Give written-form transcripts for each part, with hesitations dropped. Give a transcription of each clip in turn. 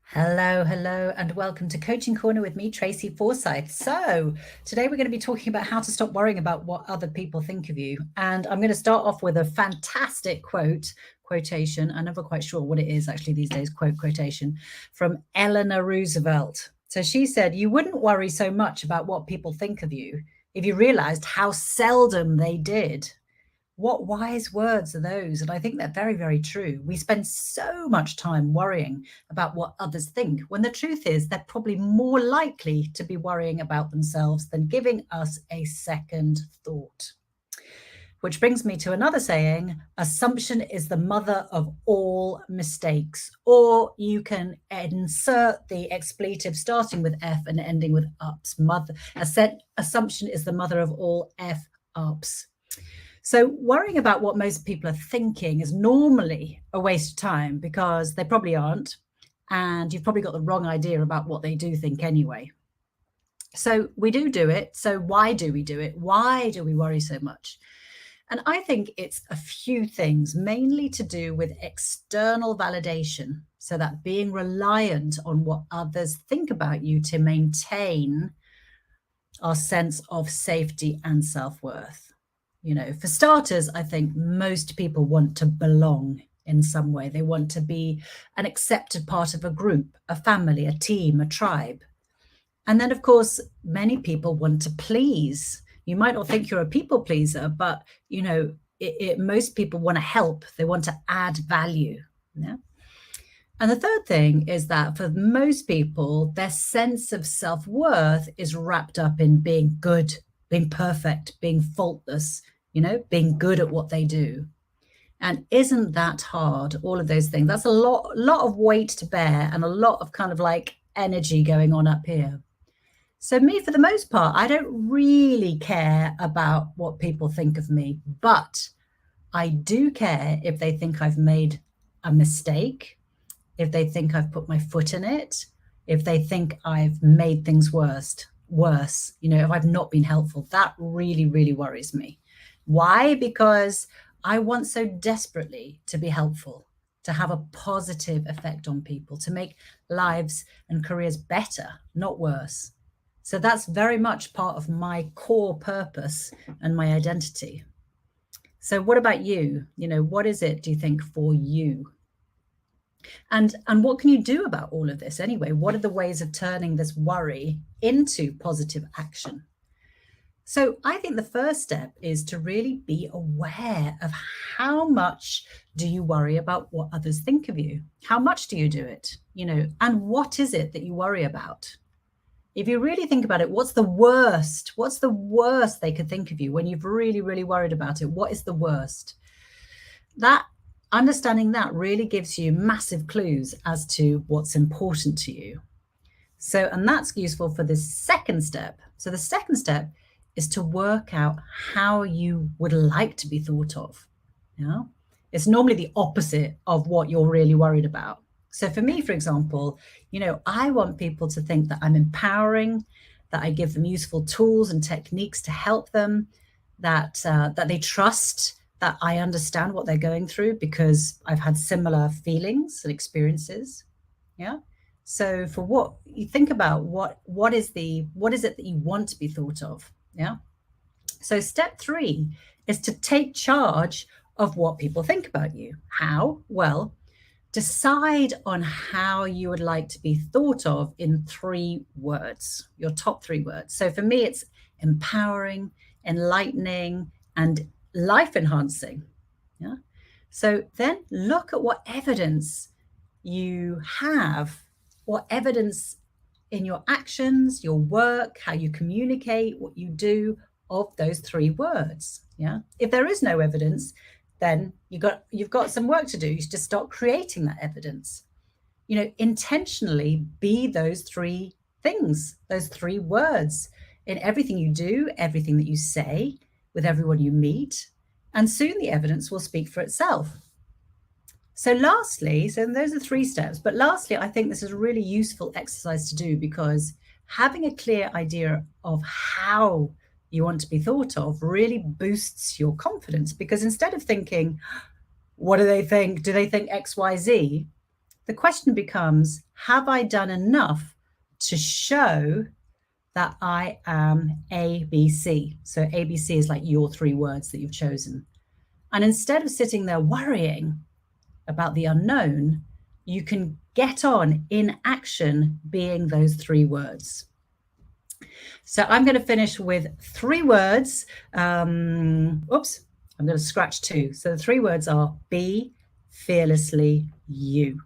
Hello, and welcome to Coaching Corner with me, Tracy Forsyth. So, today we're going to be talking about how to stop worrying about what other people think of you. And I'm going to start off with a fantastic quotation. I'm never quite sure what it is actually these days, quotation from Eleanor Roosevelt. So, she said, "You wouldn't worry so much about what people think of you if you realized how seldom they did." What wise words are those? And I think they're very, very true. We spend so much time worrying about what others think, when the truth is they're probably more likely to be worrying about themselves than giving us a second thought. Which brings me to another saying: assumption is the mother of all mistakes. Or you can insert the expletive starting with F and ending with ups. Assumption is the mother of all F ups. So worrying about what most people are thinking is normally a waste of time because they probably aren't, and you've probably got the wrong idea about what they do think anyway. So we do it. So why do we do it? Why do we worry so much? And I think it's a few things, mainly to do with external validation. So that being reliant on what others think about you to maintain our sense of safety and self-worth. For starters, I think most people want to belong in some way. They want to be an accepted part of a group, a family, a team, a tribe. And then, of course, many people want to please. You might not think you're a people pleaser, but, most people want to help. They want to add value. Yeah. And the third thing is that for most people, their sense of self-worth is wrapped up in being good, being perfect, being faultless, being good at what they do. And isn't that hard? All of those things. That's a lot of weight to bear and a lot of kind of like energy going on up here. So me, for the most part, I don't really care about what people think of me, but I do care if they think I've made a mistake, if they think I've put my foot in it, if they think I've made things worse, if I've not been helpful. That really, really worries me. Why? Because I want so desperately to be helpful, to have a positive effect on people, to make lives and careers better, not worse. So that's very much part of my core purpose and my identity. So what about you? What is it, do you think, for you? And what can you do about all of this anyway? What are the ways of turning this worry into positive action? So I think the first step is to really be aware of how much do you worry about what others think of you? How much do you do it? And what is it that you worry about? If you really think about it, what's the worst? What's the worst they could think of you when you've really, really worried about it? What is the worst? Understanding that really gives you massive clues as to what's important to you. So, and that's useful for the second step. So the second step is to work out how you would like to be thought of. It's normally the opposite of what you're really worried about. So for me, for example, I want people to think that I'm empowering, that I give them useful tools and techniques to help them, that they trust that I understand what they're going through because I've had similar feelings and experiences. Yeah. So for what you think about, what is it that you want to be thought of? Yeah. So step 3 is to take charge of what people think about you. How? Well, decide on how you would like to be thought of in 3 words, your top 3 words. So for me, it's empowering, enlightening, and life enhancing. Yeah. So then look at what evidence you have, what evidence in your actions, your work, how you communicate, what you do of those 3 words. Yeah. If there is no evidence, then you've got some work to do. You should just start creating that evidence. Intentionally be those 3 things, those 3 words in everything you do, everything that you say, with everyone you meet, and soon the evidence will speak for itself. So lastly, so those are 3 steps, but lastly, I think this is a really useful exercise to do because having a clear idea of how you want to be thought of really boosts your confidence, because instead of thinking, what do they think? Do they think X, Y, Z? The question becomes, have I done enough to show that I am ABC? So ABC is like your 3 words that you've chosen. And instead of sitting there worrying about the unknown, you can get on in action being those 3 words. So I'm going to finish with 3 words. Oops, I'm going to scratch 2. So the 3 words are be fearlessly you.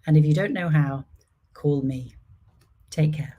And if you don't know how, call me. Take care.